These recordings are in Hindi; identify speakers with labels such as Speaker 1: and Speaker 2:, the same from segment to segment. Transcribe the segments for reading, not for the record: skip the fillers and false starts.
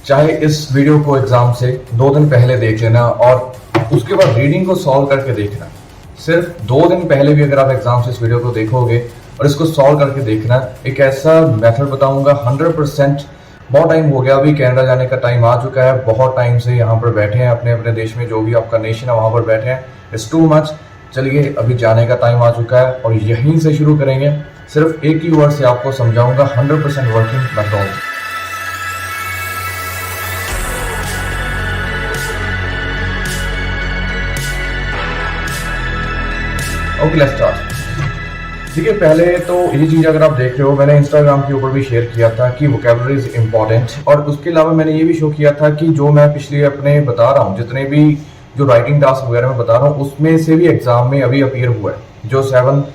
Speaker 1: चाहे इस वीडियो को एग्जाम से 2 दिन पहले देख लेना और उसके बाद रीडिंग को सॉल्व करके देखना। सिर्फ 2 दिन पहले भी अगर आप एग्जाम से इस वीडियो को देखोगे और इसको सॉल्व करके देखना, एक ऐसा मेथड बताऊंगा 100%। बहुत टाइम हो गया, अभी कनाडा जाने का टाइम आ चुका है, बहुत टाइम से यहाँ पर बैठे हैं अपने अपने देश में, जो भी आपका नेशन है वहां पर बैठे हैं। It's too much. चलिए अभी जाने का टाइम आ चुका है और यहीं से शुरू करेंगे। सिर्फ एक ही वर्ड से आपको समझाऊंगा 100% working method. Okay let's start. देखिए पहले तो ये चीज अगर आप देख रहे हो, मैंने इंस्टाग्राम के ऊपर भी शेयर किया था कि वोकैबुलरी इज इंपॉर्टेंट, और उसके अलावा मैंने ये भी शो किया था कि जो मैं पिछले अपने बता रहा हूँ, जितने भी जो राइटिंग टास्क वगैरह में बता रहा हूँ, उसमें से भी एग्जाम में अभी अपीयर हुआ है। जो 7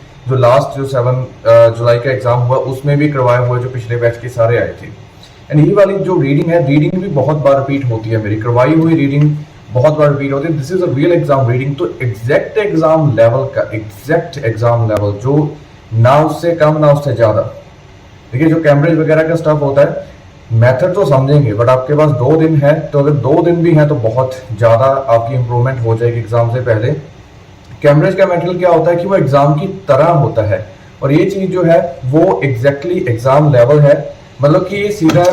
Speaker 1: जुलाई का एग्जाम हुआ उसमें भी करवाए हुए जो पिछले बैच के सारे आए थे। एंड ये वाली जो रीडिंग है, रीडिंग भी बहुत बार रिपीट होती है, मेरी करवाई हुई रीडिंग बहुत बार रिपीट होती है। This is a real exam reading. तो एग्जैक्ट एग्जाम लेवल जो ना उससे कम ना उससे ज्यादा। देखिए जो कैम्ब्रिज वगैरह का स्टफ होता है, मेथड तो समझेंगे, बट आपके पास 2 दिन है, तो अगर 2 दिन भी है तो बहुत ज्यादा आपकी इंप्रूवमेंट हो जाएगी एग्जाम से पहले। कैम्ब्रिज का मेथड क्या होता है कि वो एग्जाम की तरह होता है, और ये चीज जो है वो एग्जैक्टली एग्जाम लेवल है। मतलब कि ये सीधा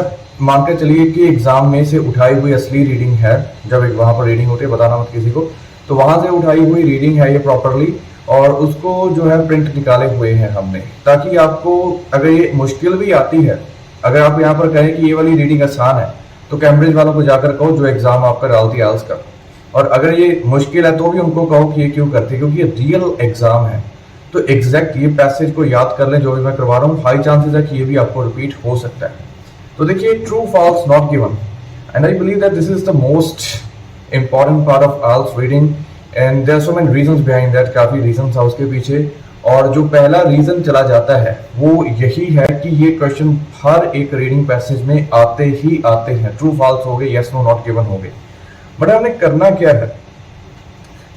Speaker 1: मानकर चलिए कि एग्जाम में से उठाई हुई असली रीडिंग है। जब वहां पर रीडिंग होती है, बताना मत किसी को, तो वहां से उठाई हुई रीडिंग है ये प्रॉपरली, और उसको जो है प्रिंट निकाले हुए हैं हमने, ताकि आपको अगर ये मुश्किल भी आती है, अगर आप यहाँ पर कहें कि ये वाली रीडिंग आसान है, तो कैम्ब्रिज वालों को जाकर कहो जो एग्जाम आपका डालती है आइल्स का, और अगर ये मुश्किल है तो भी उनको कहो कि ये क्यों करती है, क्योंकि ये रियल एग्जाम है। तो एग्जैक्ट ये पैसेज को याद कर लें जो भी मैं करवा रहा हूँ, हाई चांसेस है कि ये भी आपको रिपीट हो सकता है। तो देखिए true false not given, and I believe that this is the most important part of IELTS reading, and there are so many reasons behind that. काफी रीजंस है उसके पीछे, और जो पहला रीजन चला जाता है वो यही है कि ये क्वेश्चन हर एक रीडिंग पैसेज में आते ही आते हैं। ट्रू फॉल्स हो गए, यस नो नॉट गिवन हो गए, बट हमें करना क्या है?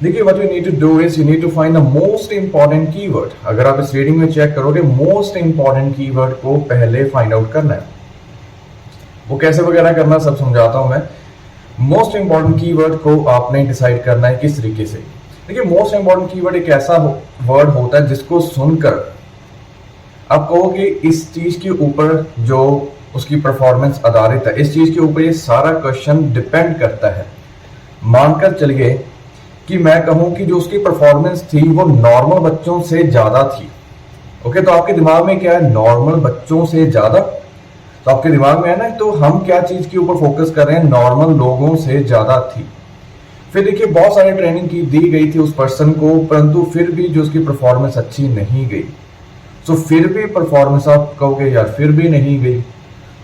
Speaker 1: देखिए what you need to do is you need to find the most important keyword. अगर आप इस रीडिंग में चेक करोगे, मोस्ट इंपॉर्टेंट कीवर्ड को पहले फाइंड आउट करना है। वो कैसे वगैरह करना सब समझाता हूं मैं। मोस्ट इंपॉर्टेंट कीवर्ड को आपने डिसाइड करना है किस तरीके से। देखिए मोस्ट इंपॉर्टेंट कीवर्ड एक ऐसा वर्ड होता है जिसको सुनकर आप कहोगे इस चीज के ऊपर जो उसकी परफॉर्मेंस आधारित है, इस चीज के ऊपर ये सारा क्वेश्चन डिपेंड करता है। मानकर चलिए कि मैं कहूं कि जो उसकी परफॉर्मेंस थी वो नॉर्मल बच्चों से ज्यादा थी। ओके, तो आपके दिमाग में क्या है? नॉर्मल बच्चों से ज्यादा। तो आपके दिमाग में है ना, तो हम क्या चीज के ऊपर फोकस कर रहे हैं? नॉर्मल लोगों से ज्यादा थी। फिर देखिए बहुत सारी ट्रेनिंग की दी गई थी उस पर्सन को, परंतु फिर भी जो उसकी परफॉर्मेंस अच्छी नहीं गई। तो फिर भी परफॉर्मेंस आप कहोगे यार फिर भी नहीं गई,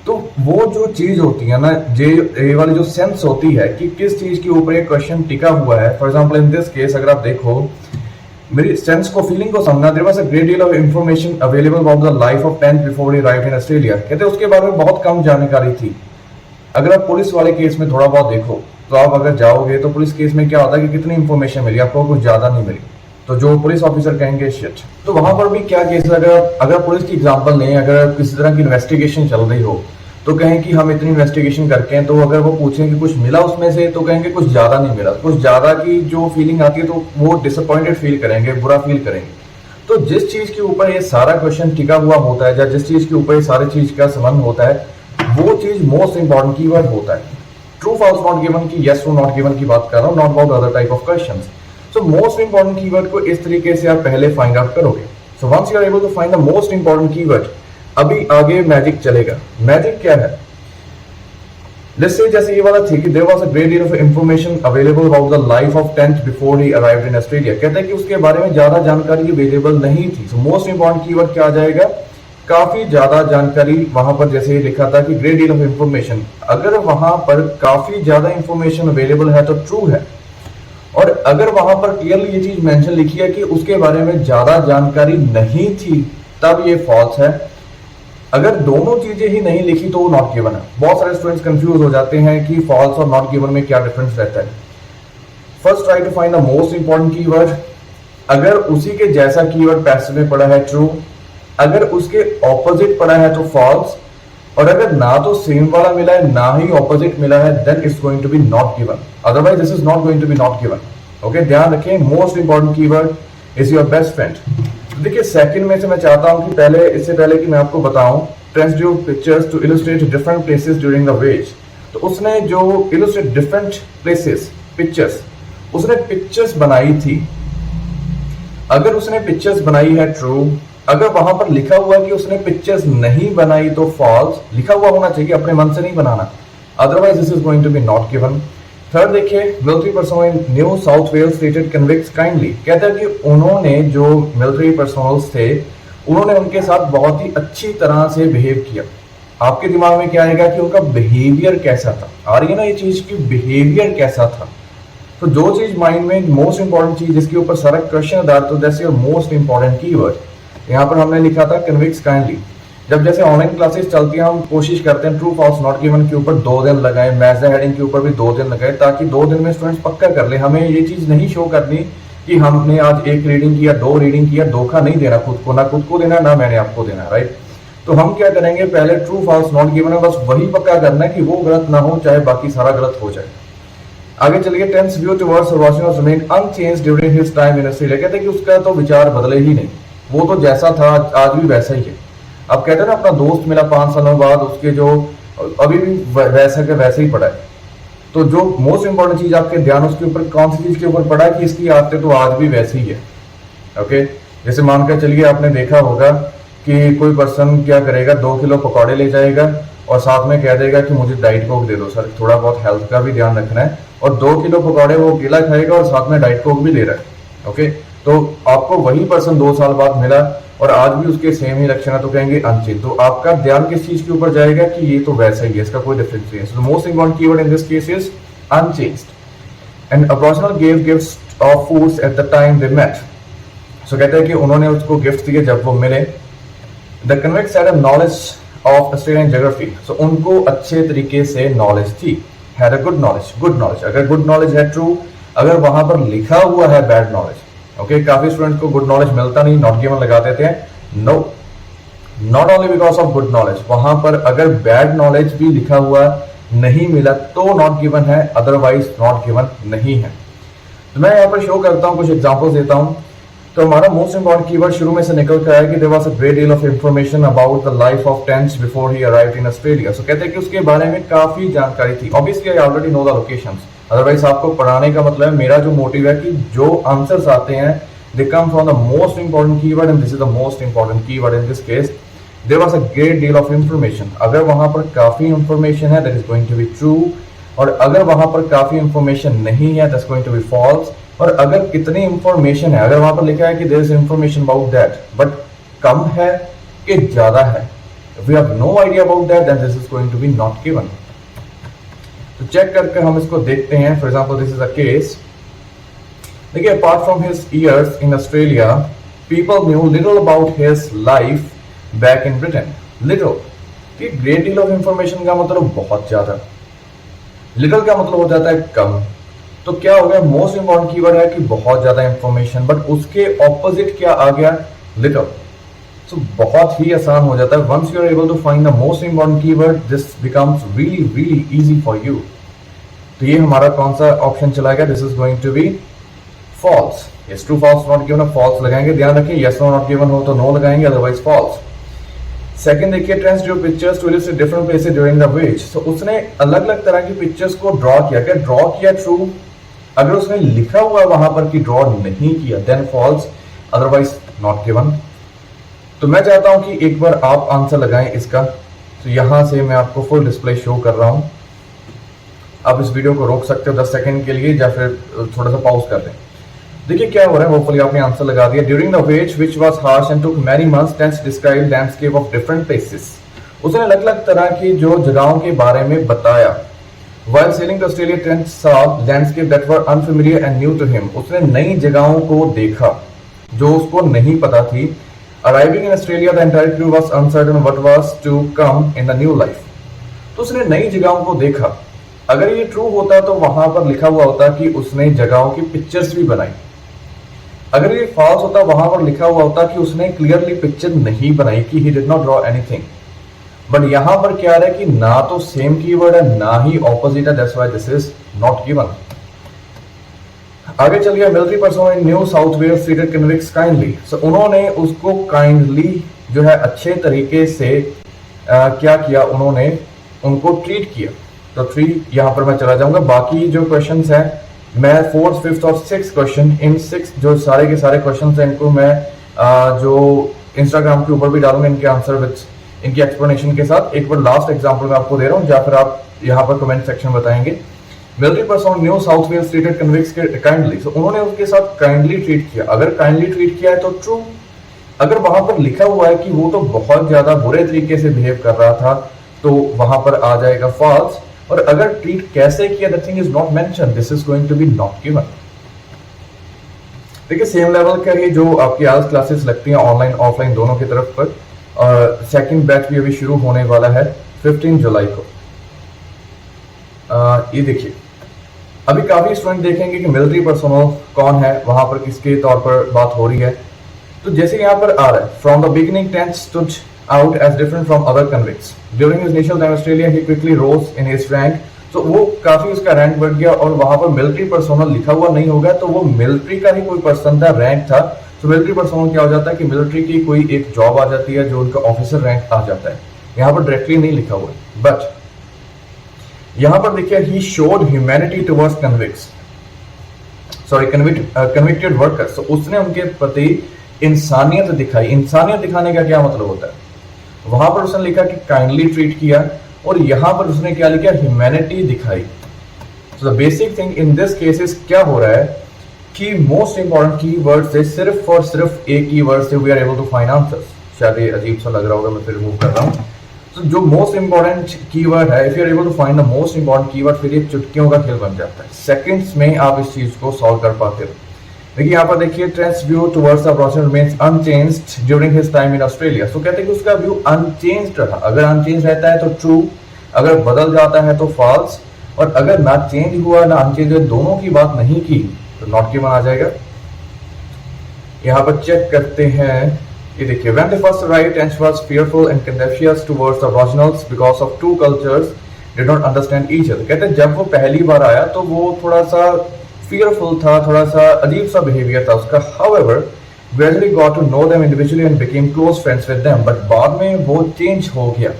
Speaker 1: तो वो जो चीज होती है ना, ये वाली जो सेंस होती है कि किस चीज के ऊपर एक क्वेश्चन टिका हुआ है। For example in this case अगर आप देखो, मेरी सेंस को, फीलिंग को समझना। There was a great deal of information available about the life of 10 before he arrived in Australia. कहते हैं उसके बारे में बहुत कम जानकारी थी। अगर आप पुलिस वाले केस में थोड़ा बहुत देखो, तो आप अगर जाओगे तो पुलिस केस में क्या होता है कि कितनी इंफॉर्मेशन मिली आपको? कुछ ज्यादा नहीं मिली। तो जो पुलिस ऑफिसर कहेंगे शिट। तो वहां पर भी क्या केस है, अगर पुलिस की एग्जांपल लें, अगर किसी तरह की इन्वेस्टिगेशन चल रही हो तो कहें कि हम इतनी इन्वेस्टिगेशन करके हैं, तो अगर वो पूछें कि कुछ मिला उसमें से, तो कहेंगे कुछ ज्यादा नहीं मिला। कुछ ज्यादा की जो फीलिंग आती है तो वो डिसअपॉइंटेड फील करेंगे, बुरा फील करेंगे। तो जिस चीज के ऊपर ये सारा क्वेश्चन टिका हुआ होता है, या जिस चीज के ऊपर ये सारी चीज का संबंध होता है, वो चीज मोस्ट इंपॉर्टेंट कीवर्ड होता है। ट्रू फॉल्स नॉट गिवन की यस नो नॉट गिवन की बात कर रहा हूं, not about other type of questions. So most important keyword को इस तरीके से आप पहले फाइंड आउट करोगे। So once you are able to find the most important keyword, अभी आगे मैजिक चलेगा। मैजिक क्या है? लेट्स से जैसे ये वाला थी कि there was a great deal of information available about the life of 10th before he arrived in Australia. कहते हैं कि उसके बारे में ज्यादा जानकारी अवेलेबल नहीं थी। सो मोस्ट इंपॉर्टेंट कीवर्ड क्या आ जाएगा? काफी ज्यादा जानकारी। वहां पर जैसे ये लिखा था कि ग्रेट डील ऑफ इंफॉर्मेशन, अगर वहां पर काफी ज्यादा इंफॉर्मेशन अवेलेबल है तो ट्रू है, और अगर वहां पर क्लियरली ये चीज मेंशन लिखी है कि उसके बारे में ज्यादा जानकारी नहीं थी, तब ये फॉल्स है। अगर दोनों चीजें ही नहीं लिखी तो वो नॉट गिवन है। बहुत सारे स्टूडेंट्स कंफ्यूज हो जाते हैं कि फॉल्स और नॉट गिवन में क्या डिफरेंस रहता है। First try to find the most important keyword. अगर उसी के जैसा कीवर्ड पैसेज में पड़ा है ट्रू, अगर उसके ऑपोजिट पड़ा है तो फॉल्स, और अगर ना तो सेम वाला मिला है ना ही ऑपोजिट मिला है, then it's going to be not given, otherwise this is not going to be not given. Okay, ध्यान रखें, most important keyword is your best friend. तो देखिए सेकंड में से मैं चाहता हूं कि इससे पहले कि मैं आपको बताऊं, transdue pictures to illustrate different places during the ways. तो उसने जो इलस्ट्रेट डिफरेंट प्लेसेस पिक्चर्स, उसने पिक्चर्स बनाई थी। अगर उसने पिक्चर्स बनाई है ट्रू, अगर वहां पर लिखा हुआ कि उसने पिक्चर्स नहीं बनाई तो फॉल्स, लिखा हुआ होना चाहिए, अपने मन से नहीं बनाना, otherwise this is going to be not given. Third देखिए, military personnel in New South Wales treated convicts kindly. कहता है कि उन्होंने जो मिलिट्री पर्सनल्स थे उन्होंने उनके साथ बहुत ही अच्छी तरह से बिहेव किया। आपके दिमाग में क्या आएगा कि उनका बिहेवियर कैसा था, आ रही है ना ये चीज की, बिहेवियर कैसा था। तो जो चीज माइंड में मोस्ट इंपॉर्टेंट चीज जिसके ऊपर सारा क्वेश्चन आधारित तो that's your most important keyword. यहाँ पर हमने लिखा था कन्विक्स काइंडली। जब जैसे ऑनलाइन क्लासेस चलती हैं हम कोशिश करते हैं ट्रू फॉल्स नॉट गिवन के ऊपर 2 दिन लगाए, मैच द हेडिंग के ऊपर भी 2 दिन लगाए, ताकि 2 दिन में स्टूडेंट्स पक्का कर ले। हमें ये चीज नहीं शो करनी कि हमने आज 1 रीडिंग किया, 2 रीडिंग किया, धोखा नहीं देना खुद को, ना खुद को देना ना मैंने आपको देना, राइट। तो हम क्या करेंगे, पहले ट्रू फॉल्स नॉट गिवन है बस वही पक्का करना है कि वो गलत ना हो, चाहे बाकी सारा गलत हो जाए। आगे चलिए, Tench's view towards Washington remain unchanged during his time in Australia. कहते हैं कि उसका तो विचार बदले ही नहीं, वो तो जैसा था आज भी वैसा ही है। अब कहते हैं ना, अपना दोस्त मिला 5 सालों बाद, उसके जो अभी भी वैसा के वैसे ही पड़ा है। तो जो मोस्ट इंपॉर्टेंट चीज आपके ध्यान उसके ऊपर कौन सी चीज के ऊपर पड़ा है कि इसकी आदतें तो आज भी वैसी ही है। ओके, जैसे मानकर चलिए आपने देखा होगा कि कोई पर्सन क्या करेगा, 2 किलो पकौड़े ले जाएगा और साथ में कह देगा कि मुझे डाइट कोक दे दो सर, थोड़ा बहुत हेल्थ का भी ध्यान रखना है, और 2 किलो पकौड़े वो अकेला खाएगा और साथ में डाइट कोक भी ले रहा है। ओके, तो आपको वही पर्सन 2 साल बाद मिला और आज भी उसके सेम ही लक्षण है, तो कहेंगे अनचेंज। तो आपका ध्यान किस चीज के ऊपर जाएगा कि ये तो वैसा ही है, इसका कोई डिफरेंस नहीं है। So the most important keyword in this case is unchanged. And a person give gifts of foods at the time they met. सो कहते हैं कि उन्होंने उसको गिफ्ट दिए जब वो मिले। The convicts had a knowledge of Australian geography. So उनको अच्छे तरीके से नॉलेज थी, had a good knowledge, good knowledge. अगर गुड नॉलेज है ट्रू, अगर वहां पर लिखा हुआ है बैड नॉलेज, ओके, काफी स्टूडेंट को गुड नॉलेज मिलता नहीं, नॉट गिवन लगा देते हैं। No, not only because of good knowledge, वहां पर अगर बैड नॉलेज भी लिखा हुआ नहीं मिला तो नॉट गिवन है, अदरवाइज नॉट गिवन नहीं है। तो मैं यहाँ पर शो करता हूँ, कुछ एग्जांपल्स देता हूँ। तो हमारा मोस्ट इंपॉर्टेंट कीवर्ड शुरू में से निकल कर आया कि there was a great deal of information about the life of Tench before he arrived in Australia. So कहते हैं कि उसके बारे में काफी जानकारी थी। Obviously I already know the locations, otherwise आपको पढ़ाने का मतलब है, मेरा जो मोटिव है कि जो आंसर्स आते हैं they come from the most important keyword and this is the most important keyword in this case. There was a great deal of information. अगर वहां पर काफी इंफॉर्मेशन है that is going to be true, और अगर वहां पर काफी इंफॉर्मेशन नहीं है that's going to be false. और अगर कितनी इंफॉर्मेशन है, अगर वहां पर लिखा है कि there is information about that but कम है कि ज्यादा है, if we have no idea about that then this is going to be not given. तो चेक करके हम इसको देखते हैं। For example this is a case. देखिए, apart from his years in Australia people knew little about his life back in Britain. Little, great deal of information का मतलब बहुत ज्यादा, लिटिल का मतलब हो जाता है कम। तो क्या हो गया, मोस्ट इंपॉर्टेंट कीवर्ड है कि बहुत ज्यादा इंफॉर्मेशन, बट उसके ऑपोजिट क्या आ गया, लिटिल। सो बहुत ही आसान हो जाता है। Once you are able to find the most important keyword this becomes really really easy for you. तो ये हमारा कौन सा ऑप्शन चला गया, this is going to be false. Yes, true false not given, false लगाएंगे। ध्यान रखिए, यस नो नॉट गिवन हो तो नो लगाएंगे, अदरवाइज फॉल्स। सेकंड देखिए, transdue pictures to illustrate different places during the ways. तो उसने अलग अलग तरह की पिक्चर्स को ड्रॉ किया। क्या ड्रॉ किया ट्रू, अगर उसने लिखा हुआ वहां पर कि ड्रॉ नहीं किया then false, otherwise not given. तो मैं चाहता हूं कि एक बार आप आंसर लगाएं इसका। तो यहां से मैं आपको फुल डिस्प्ले शो कर रहा हूं। आप इस वीडियो को रोक सकते हो 10 सेकंड के लिए, या फिर थोड़ा सा पॉज कर दें। देखिए क्या हो रहा है, होपफुली आपने आंसर लगा दिया। During the voyage which was harsh and took many months Tench describe landscape of different places. उसने अलग अलग तरह की जो जगहों के बारे में बताया। While sailing to Australia, Trent saw landscapes that were unfamiliar and new to him. उसने नई जगहों को देखा जो उसको नहीं पता थी। Arriving in Australia, the entire crew was uncertain what was to come in the new life. तो उसने नई जगहों को देखा। अगर ये ट्रू होता तो वहां पर लिखा हुआ होता कि उसने जगहों की पिक्चर्स भी बनाई। अगर ये फॉल्स होता, वहां पर लिखा हुआ होता कि उसने क्लियरली पिक्चर नहीं बनाई, कि he did not draw anything. But यहाँ पर क्या है कि ना तो सेम कीवर्ड है ना ही ऑपोजिट है, that's why this is not given. आगे चलिए, military person in New South Wales treated convicts kindly. So उन्होंने उसको काइंडली जो है अच्छे तरीके से क्या किया, उन्होंने उनको ट्रीट किया। तो 3 यहाँ पर मैं चला जाऊंगा। बाकी जो क्वेश्चंस हैं मैं 4th, 5th और 6th क्वेश्चन, इन 6 जो सारे के सारे क्वेश्चंस हैं इनको मैं जो इंस्टाग्राम के ऊपर भी डालूंगा इनके आंसर विद इनकी एक्सप्लेनेशन के साथ। एक बार लास्ट एग्जांपल मैं आपको दे रहा हूँ, या फिर आप यहाँ पर कमेंट सेक्शन में बताएंगे। Military person New South Wales treated convicts kindly. So उन्होंने उसके साथ काइंडली ट्रीट किया। अगर काइंडली ट्रीट किया है तो ट्रू। अगर वहां पर लिखा हुआ है कि वो तो बहुत ज्यादा बुरे तरीके से बिहेव कर रहा था तो वहां पर आ जाएगा फॉल्स। और अगर ट्रीट कैसे किया, the thing is not mention, this is going to be not given. देखिए सेम लेवल का ही जो आपकी आज क्लासेस लगती हैं ऑनलाइन ऑफलाइन दोनों की तरफ पर, और सेकंड बैच भी अभी शुरू होने वाला है 15 जुलाई को। ये देखिए अभी काफी स्टूडेंट देखेंगे कि मिलिट्री पर्सनल कौन है, वहां पर किसके तौर पर बात हो रही है। तो जैसे यहाँ पर आ रहा है, from the beginning tenth stood out as different from other convicts. During his initial time in Australia, he quickly rose in his rank. So वो काफी उसका रैंक बढ़ गया और वहां पर मिलिट्री पर्सनल लिखा हुआ नहीं होगा तो वो मिलिट्री का ही कोई पर्सन था, रैंक था। तो मिलिट्री पर्सनल क्या हो जाता है कि मिलिट्री की कोई एक जॉब आ जाती है जो उनका ऑफिसर रैंक आ जाता है। यहाँ पर डायरेक्टली नहीं लिखा हुआ है, बट यहाँ पर देखिए he showed humanity towards convicts, sorry convicted workers. तो उसने उनके प्रति इंसानियत दिखाई। इंसानियत दिखाने का क्या मतलब होता है, वहां पर उसने लिखा कि काइंडली ट्रीट किया और यहां पर उसने क्या लिखा, ह्यूमैनिटी दिखाई। So the basic thing in this cases क्या हो रहा है कि मोस्ट इंपॉर्टेंट कीवर्ड से सिर्फ और सिर्फ एक कीवर्ड से we are able to find answers. शायद ये अजीब सा लग रहा होगा, मैं फिर रिमूव कर रहा हूं। तो जो मोस्ट इंपॉर्टेंट कीवर्ड है, if you are able to find the most important keyword, फिर ये चुटकियों का खेल बन जाता है। सेकंड्स में आप इस चीज को सॉल्व कर पाते हो। देखिए यहाँ पर देखिए, trends view towards the person remains unchanged during his time in Australia. तो कहते हैं कि उसका व्यू अनचेंज्ड रहा। अगर अनचेंज रहता है तो ट्रू, अगर बदल जाता है तो फॉल्स, और अगर ना चेंज हुआ ना अनचेंज हुआ, दोनों की बात नहीं की तो नॉट गिवन आ जाएगा। यहाँ पर चेक करते हैं, ये देखिए, when they first arrived, Tench was fearful and contemptuous towards the Aboriginals because of two cultures did not understand each other। कहते हैं जब वो पहली बार आया तो वो थोड़ा सा fearful था, थोड़ा सा अजीब सा बिहेवियर था उसका। However, gradually got to know them individually and became close friends with them। But बाद में वो चेंज हो गया।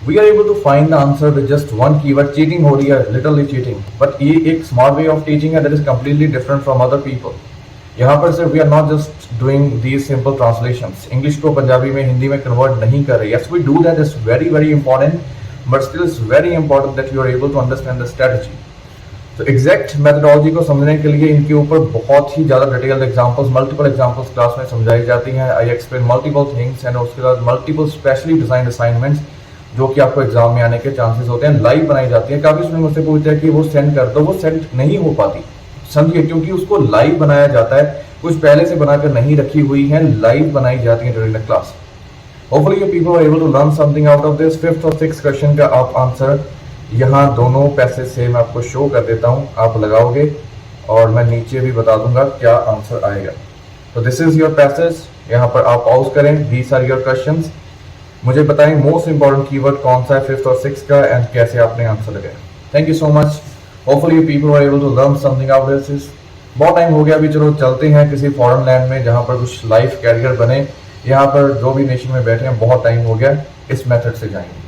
Speaker 1: We are able to find the answer with just one keyword, cheating हो रही है, literally cheating। But ये एक smart way of teaching है that is completely different from other people। यहाँ पर सिर्फ we are not just doing these simple translations। English को पंजाबी में हिंदी में convert नहीं कर रहे। Yes, we do that, is very very important, but still it's very important that you are able to understand the strategy। तो एग्जैक्ट मेथोडोलॉजी को समझने के लिए इनके ऊपर बहुत ही ज्यादा detailed examples, multiple examples class में समझाई जाती हैं। I explain multiple things and उसके बाद मल्टीपल स्पेशली डिजाइन असाइनमेंट्स जो कि आपको एग्जाम में आने के चांसेस होते हैं, लाइव बनाई जाती है। काफी स्टूडेंट मुझसे पूछते हैं कि वो सेंड कर दो, वो सेंड नहीं हो पाती, समझिए, क्योंकि उसको लाइव बनाया जाता है। कुछ पहले से बनाकर नहीं रखी हुई है, लाइव बनाई जाती है during the class. Hopefully you people are able to learn something out of this. 5th और 6th क्वेश्चन का आप आंसर यहाँ दोनों पैसेज से मैं आपको शो कर देता हूँ, आप लगाओगे और मैं नीचे भी बता दूंगा क्या आंसर आएगा। तो दिस इज योर पैसेज, यहाँ पर आप पॉज करें, दीज आर योर क्वेश्चंस। मुझे बताएं मोस्ट इंपॉर्टेंट कीवर्ड कौन सा है 5th और 6th का एंड कैसे आपने आंसर लगाया। Thank you so much. Hopefully you people are able to learn something out of this. बहुत टाइम हो गया, अभी चलो चलते हैं किसी फॉरेन लैंड में जहाँ पर कुछ लाइफ कैरियर बने। यहाँ पर जो भी नेशन में बैठे हैं बहुत टाइम हो गया, इस मेथड से जाएंगे।